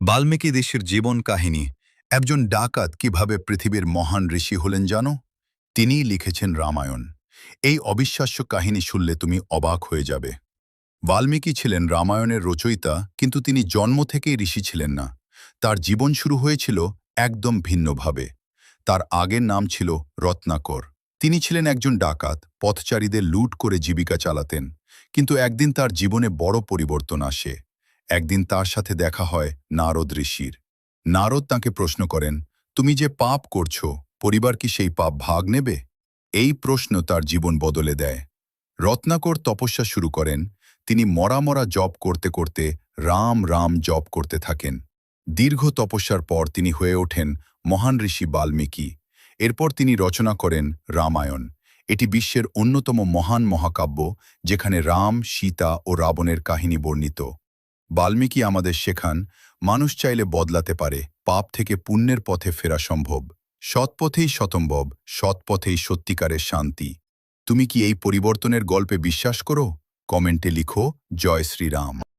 বাল্মীকি দেশের জীবন কাহিনী। একজন ডাকাত কিভাবে পৃথিবীর মহান ঋষি হলেন জানো? তিনিই লিখেছেন রামায়ণ। এই অবিশ্বাস্য কাহিনী শুনলে তুমি অবাক হয়ে যাবে। বাল্মীকি ছিলেন রামায়ণের রচয়িতা, কিন্তু তিনি জন্ম থেকেই ঋষি ছিলেন না। তার জীবন শুরু হয়েছিল একদম ভিন্নভাবে। তার আগের নাম ছিল রত্নাকর। তিনি ছিলেন একজন ডাকাত, পথচারীদের লুট করে জীবিকা চালাতেন। কিন্তু একদিন তার জীবনে বড় পরিবর্তন আসে। একদিন তার সাথে দেখা হয় নারদ ঋষির। নারদ তাঁকে প্রশ্ন করেন, তুমি যে পাপ করছো, পরিবার কি সেই পাপ ভাগ নেবে? এই প্রশ্ন তার জীবন বদলে দেয়। রত্নাকর তপস্যা শুরু করেন। তিনি মরা মরা জপ করতে করতে রাম রাম জপ করতে থাকেন। দীর্ঘ তপস্যার পর তিনি হয়ে ওঠেন মহান ঋষি বাল্মীকি। এরপর তিনি রচনা করেন রামায়ণ। এটি বিশ্বের অন্যতম মহান মহাকাব্য, যেখানে রাম, সীতা ও রাবণের কাহিনী বর্ণিত। বাল্মীকি আমাদের শেখান, মানুষ চাইলে বদলাতে পারে, পাপ থেকে পুণ্যের পথে ফেরা সম্ভব। সৎপথেই সতম্ভব, সৎপথেই সত্যিকারের শান্তি। তুমি কি এই পরিবর্তনের গল্পে বিশ্বাস করো? কমেন্টে লিখো জয় শ্রীরাম।